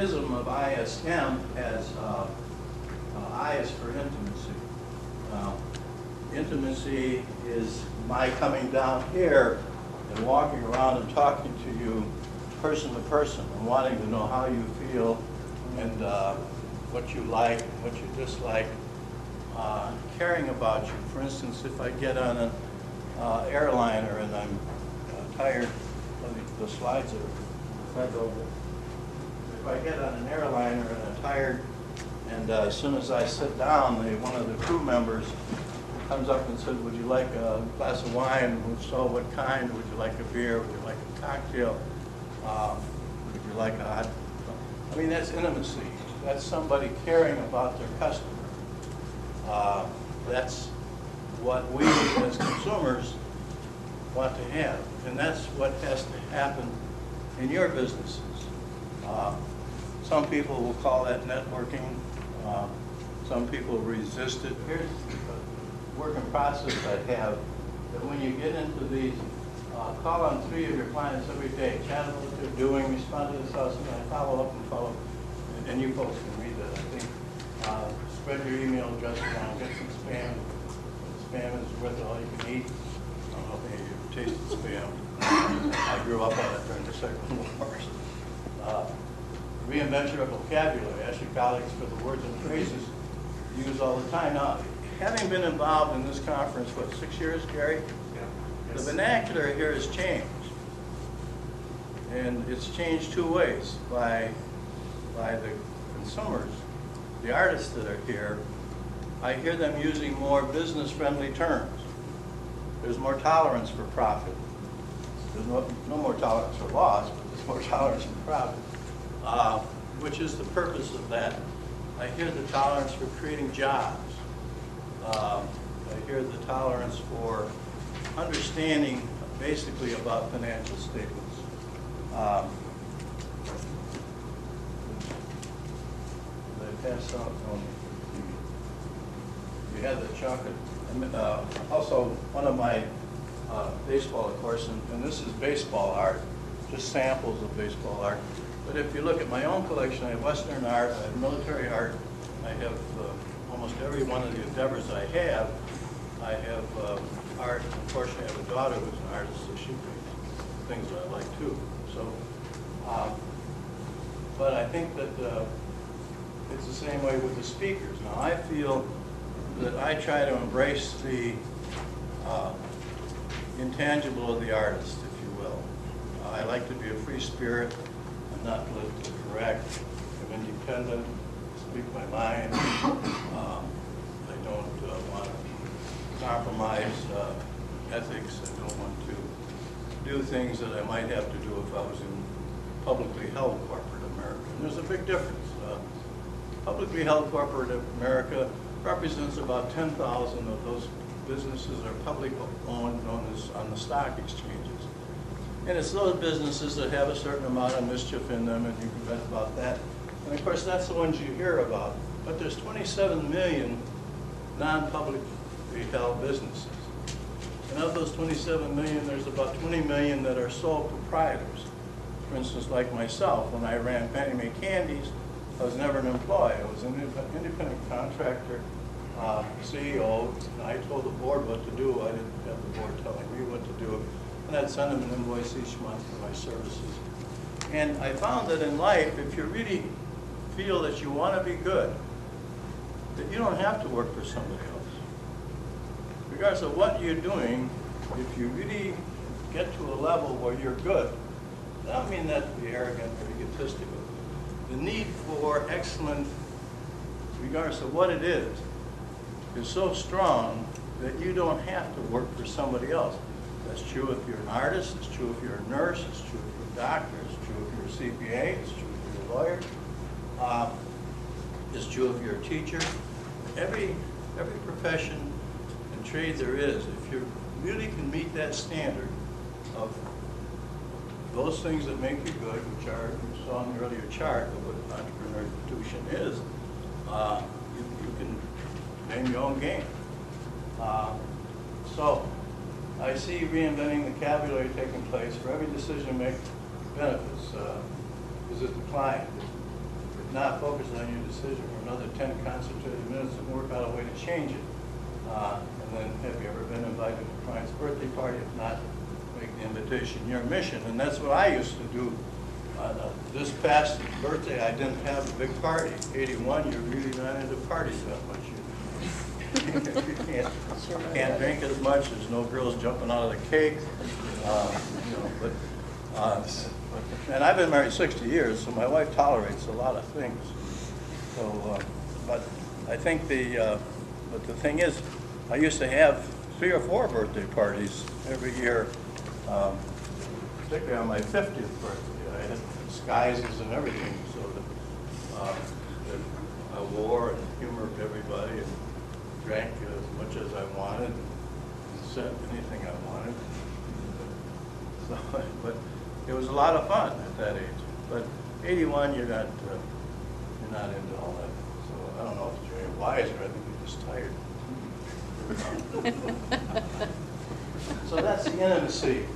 ism of ISM as I is for intimacy. Intimacy is my coming down here and walking around and talking to you person to person and wanting to know how you feel and what you like, what you dislike, caring about you. For instance, if I get on an airliner and I'm tired, the slides are bent over. If I get on an airliner and I'm tired, and as soon as I sit down, one of the crew members comes up and says, "Would you like a glass of wine? If so, what kind? Would you like a beer? Would you like a cocktail? Would you like a hot?" I mean, that's intimacy. That's somebody caring about their customer. That's what we as consumers want to have, and that's what has to happen in your businesses. Some people will call that networking. Some people resist it. Here's a work in process I have, that when you get into these, call on 3 of your clients every day, chat about what they're doing, respond to this house, and I follow up and follow up. And you folks can read that, I think. Spread your email address around, get some spam. Spam is worth all you can eat. I don't know if any of you ever tasted spam. I grew up on it during the Second World War. Reinvent your vocabulary. Ask your colleagues for the words and phrases you use all the time. Now, having been involved in this conference, what, 6 years, Gary? Yeah. The vernacular here has changed. And it's changed 2 ways. By the consumers, the artists that are here, I hear them using more business-friendly terms. There's more tolerance for profit. There's no more tolerance for loss, but there's more tolerance for profit, which is the purpose of that. I hear the tolerance for creating jobs. I hear the tolerance for understanding basically about financial statements. They pass out on you had the chocolate. Also, one of my baseball, of course, and this is baseball art, just samples of baseball art. But if you look at my own collection, I have Western art, I have military art, I have almost every one of the endeavors I have. I have art. Unfortunately, I have a daughter who's an artist, so she paints things that I like too. So, but I think that it's the same way with the speakers. Now, I feel that I try to embrace the intangible of the artist, if you will. I like to be a free spirit. I'm not politically correct. I'm independent. Speak my mind. I don't want to compromise ethics. I don't want to do things that I might have to do if I was in publicly held corporate America. And there's a big difference. Publicly held corporate America represents about 10,000 of those businesses are publicly owned, known as on the stock exchanges. And it's those businesses that have a certain amount of mischief in them, and you can bet about that. And of course, that's the ones you hear about. But there's 27 million non-publicly held businesses. And of those 27 million, there's about 20 million that are sole proprietors. For instance, like myself, when I ran Penny Mae Candies, I was never an employee. I was an independent contractor, CEO, and I told the board what to do. I didn't have the board telling me what to do. And I'd send them an invoice each month for my services. And I found that in life, if you really feel that you want to be good, that you don't have to work for somebody else. Regardless of what you're doing, if you really get to a level where you're good, I don't mean that to be arrogant or egotistical. The need for excellence, regardless of what it is so strong that you don't have to work for somebody else. That's true if you're an artist, it's true if you're a nurse, it's true if you're a doctor, it's true if you're a CPA, it's true if you're a lawyer, it's true if you're a teacher. Every profession and trade there is, if you really can meet that standard of those things that make you good, which are, you saw in the earlier chart of what an entrepreneur institution is, you can name your own game. So I see reinventing the vocabulary taking place. For every decision you make, benefits. Visit the client. not focus on your decision for another 10 concentrated minutes and work out a way to change it. And then, have you ever been invited to a client's birthday party? If not, make the invitation your mission. And that's what I used to do. This past birthday, I didn't have a big party. 81, you're really not into parties that much. You can't drink as much. There's no girls jumping out of the cake. And I've been married 60 years, so my wife tolerates a lot of things. So, but I think but the thing is, I used to have 3 or 4 birthday parties every year, particularly on my 50th birthday. I had disguises and everything, so that I wore and humored everybody and drank as much as I wanted, and said anything I wanted. So, but it was a lot of fun at that age. But 81, you're not into all that. So I don't know if you're any wiser. I think you're just tired. So that's the intimacy.